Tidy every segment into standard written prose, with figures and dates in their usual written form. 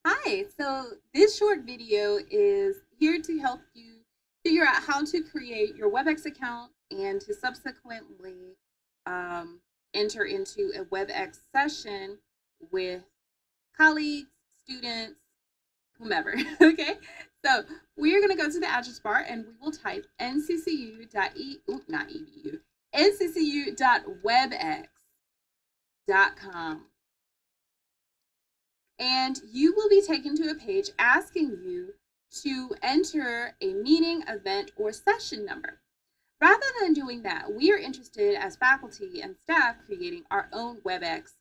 Hi, so this short video is here to help you figure out how to create your WebEx account and to subsequently um, enter into a WebEx session with colleagues, students, whomever. Okay, so we're going to go to the address bar and we will type nccu.webex.com. And you will be taken to a page asking you to enter a meeting, event, or session number. Rather than doing that, we are interested as faculty and staff creating our own WebEx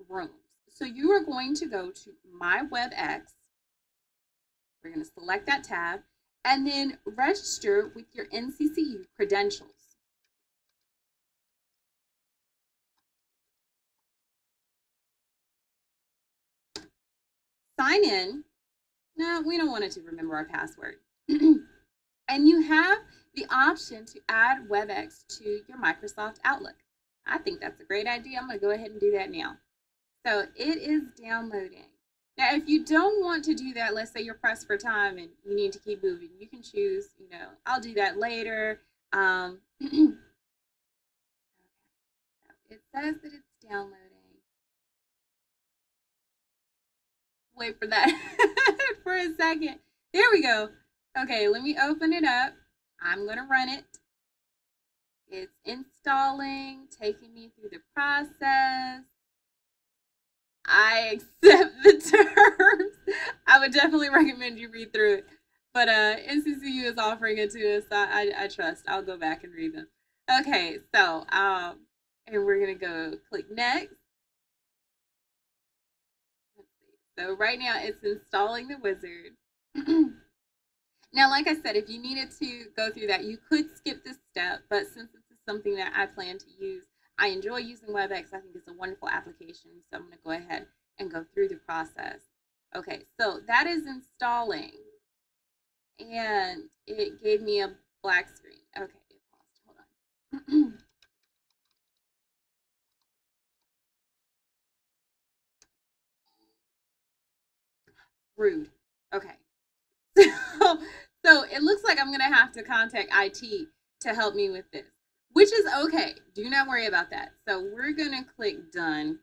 rooms. So you are going to go to My WebEx. We're going to select that tab and then register with your NCCU credentials. Sign in. No, we don't want it to remember our password. And you have the option to add WebEx to your Microsoft Outlook. I think that's a great idea. I'm going to go ahead and do that now. So it is downloading. Now, if you don't want to do that, let's say you're pressed for time and you need to keep moving, you can choose, I'll do that later. It says that it's downloading. Wait for that for a second. There we go. Okay, let me open it up. I'm going to run it. It's installing, taking me through the process. I accept the terms. I would definitely recommend you read through it. But NCCU is offering it to us, so I trust. I'll go back and read them. Okay, so and we're gonna go click next. Let's see. So right now it's installing the wizard. Now, like I said, if you needed to go through that, you could skip this step, but since this is something that I plan to use, I enjoy using WebEx. I think it's a wonderful application, so I'm going to go ahead and go through the process. Okay, so that is installing, and it gave me a black screen. Okay, it paused. Hold on. Rude. Okay. So it looks like I'm going to have to contact IT to help me with this, which is okay. Do not worry about that. So we're going to click done,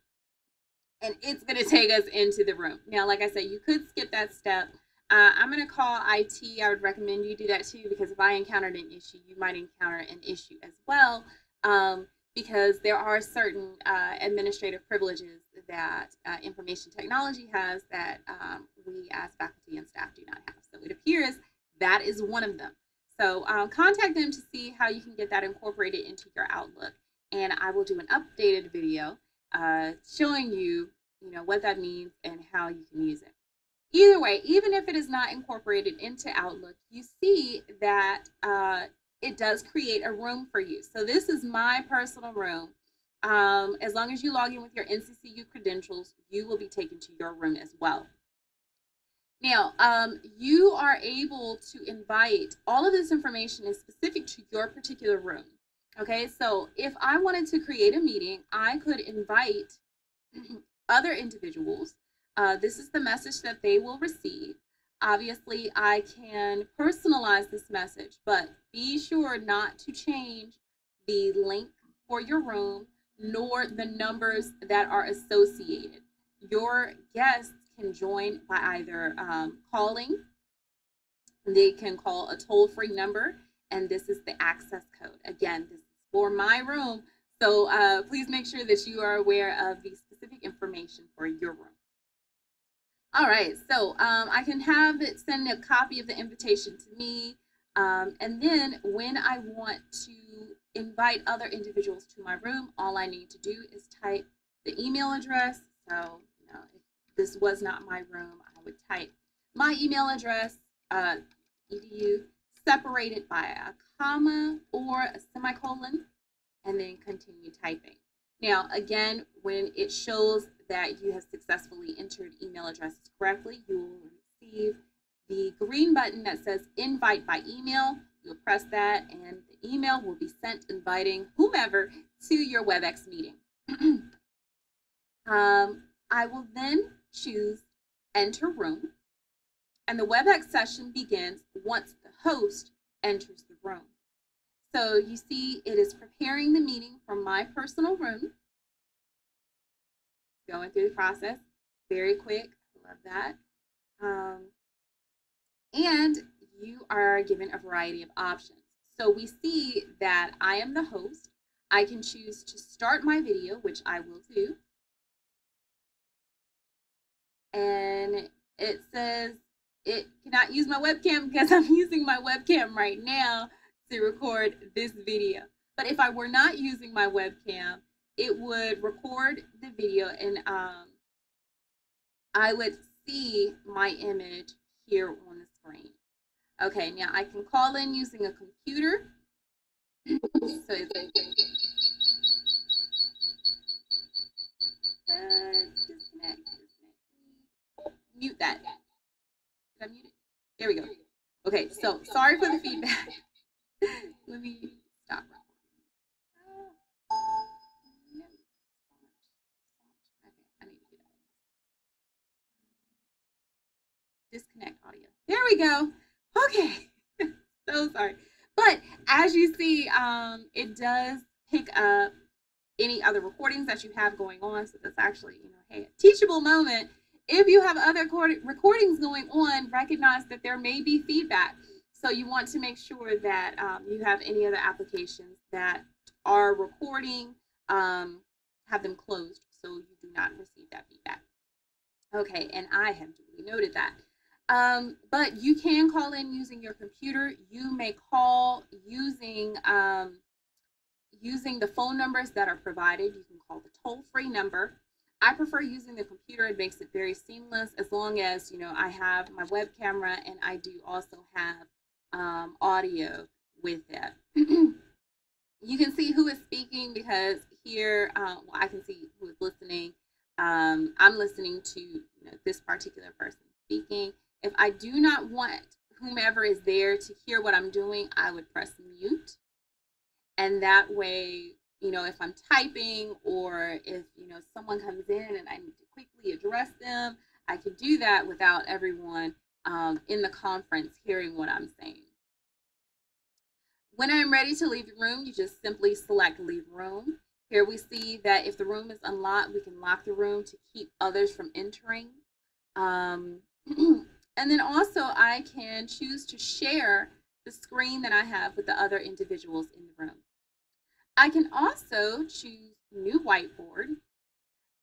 and it's going to take us into the room. Now, like I said, you could skip that step. I'm going to call IT. I would recommend you do that too, because if I encountered an issue, you might encounter an issue as well, because there are certain administrative privileges that information technology has that we as faculty and staff do not have. So it appears that is one of them. So contact them to see how you can get that incorporated into your Outlook, and I will do an updated video showing you, what that means and how you can use it. Either way, even if it is not incorporated into Outlook, you see that it does create a room for you. So this is my personal room. As long as you log in with your NCCU credentials, you will be taken to your room as well. Now, you are able to invite, all of this information is specific to your particular room. Okay, so if I wanted to create a meeting, I could invite other individuals. This is the message that they will receive. Obviously, I can personalize this message, but be sure not to change the link for your room nor the numbers that are associated. Your guests can join by either calling. They can call a toll-free number, and this is the access code. Again, this is for my room, so please make sure that you are aware of the specific information for your room. All right, so I can have it send a copy of the invitation to me, and then when I want to invite other individuals to my room, all I need to do is type the email address. So, if this was not my room, I would type my email address, edu, separated by a comma or a semicolon, and then continue typing. Now, again, when it shows that you have successfully entered email addresses correctly, you will receive the green button that says invite by email. You'll press that, and the email will be sent inviting whomever to your WebEx meeting. I will then choose enter room, and the WebEx session begins once the host enters the room. So you see it is preparing the meeting from my personal room, going through the process, very quick, love that. And you are given a variety of options. So we see that I am the host. I can choose to start my video, which I will do. And it says it cannot use my webcam because I'm using my webcam right now to record this video. But if I were not using my webcam, it would record the video, and I would see my image here on the screen. Okay, now I can call in using a computer. So disconnect. Mute that. Did I mute it? There we go. Okay, so sorry for the feedback. Let me stop. Okay, I need to get out. Disconnect audio. There we go. Okay. So sorry. But as you see, it does pick up any other recordings that you have going on. So that's actually, hey, a teachable moment. If you have other recordings going on, recognize that there may be feedback. So you want to make sure that you have any other applications that are recording, have them closed so you do not receive that feedback. Okay, and I have duly noted that. But you can call in using your computer. You may call using the phone numbers that are provided. You can call the toll-free number. I prefer using the computer. It makes it very seamless, as long as I have my web camera and I do also have audio with it. You can see who is speaking because here, well, I can see who is listening. I'm listening to this particular person speaking. If I do not want whomever is there to hear what I'm doing, I would press mute. And that way, if I'm typing or if, someone comes in and I need to quickly address them, I can do that without everyone in the conference hearing what I'm saying. When I'm ready to leave the room, you just simply select leave room. Here we see that if the room is unlocked, we can lock the room to keep others from entering. And then also I can choose to share the screen that I have with the other individuals in the room. I can also choose new whiteboard,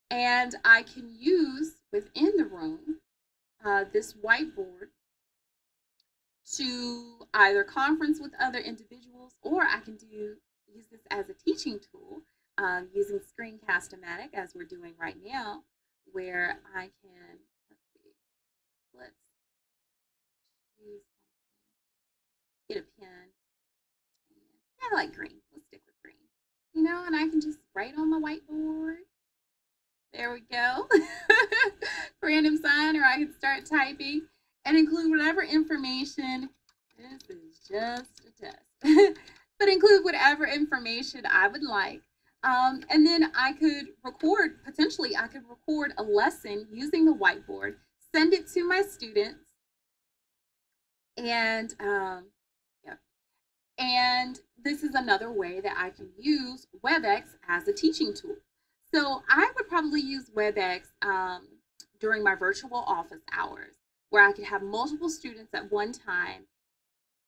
and I can use within the room this whiteboard to either conference with other individuals, or I can use this as a teaching tool using Screencast-O-Matic, as we're doing right now, where I can, let's choose something, get a pen. I like green. Let's stick with green. And I can just write on my whiteboard. There we go. Random sign, or I can start typing and include whatever information. This is just a test. But include whatever information I would like. And then I could potentially I could record a lesson using the whiteboard, send it to my students, and and this is another way that I can use WebEx as a teaching tool. So I would probably use WebEx during my virtual office hours, where I could have multiple students at one time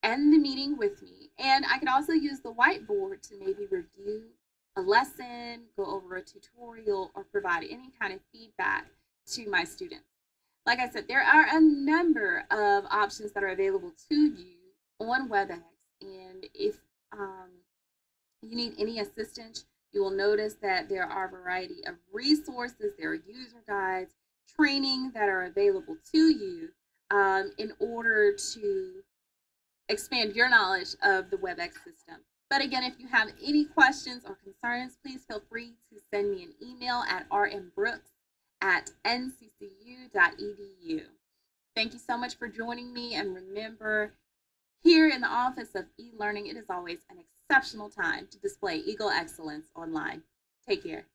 end the meeting with me. And I could also use the whiteboard to maybe review a lesson, go over a tutorial, or provide any kind of feedback to my students. Like I said, there are a number of options that are available to you on WebEx. And if you need any assistance, you will notice that there are a variety of resources. There are user guides, training that are available to you in order to expand your knowledge of the WebEx system. But again, if you have any questions or concerns, please feel free to send me an email at rmbrooks@nccu.edu. Thank you so much for joining me, and remember, here in the Office of E-Learning, it is always an exceptional time to display Eagle excellence online. Take care.